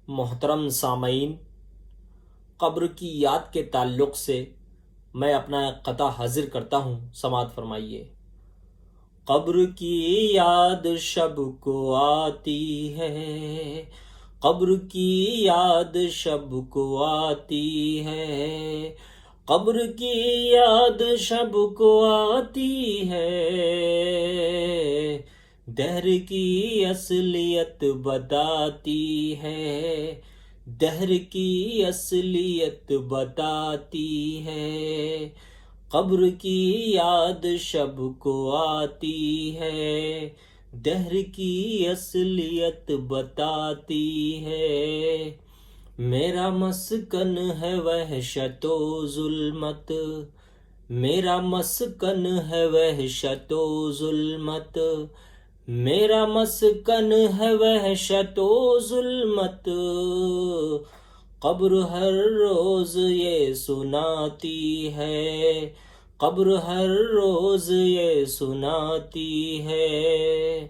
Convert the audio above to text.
محترم سامعین، قبر کی یاد کے تعلق سے میں اپنا ایک قطع حاضر کرتا ہوں، سماعت فرمائیے۔ قبر کی یاد شب کو آتی ہے، قبر کی یاد شب کو آتی ہے، قبر کی یاد شب کو آتی ہے، دہر کی اصلیت بتاتی ہے، دہر کی اصلیت بتاتی ہے، قبر کی یاد شب کو آتی ہے، دہر کی اصلیت بتاتی ہے، میرا مسکن ہے وحشت و ظلمت، میرا مسکن ہے وحشت و ظلمت، میرا مسکن ہے وحشت و ظلمت، قبر ہر روز یہ سناتی ہے، قبر ہر روز یہ سناتی ہے،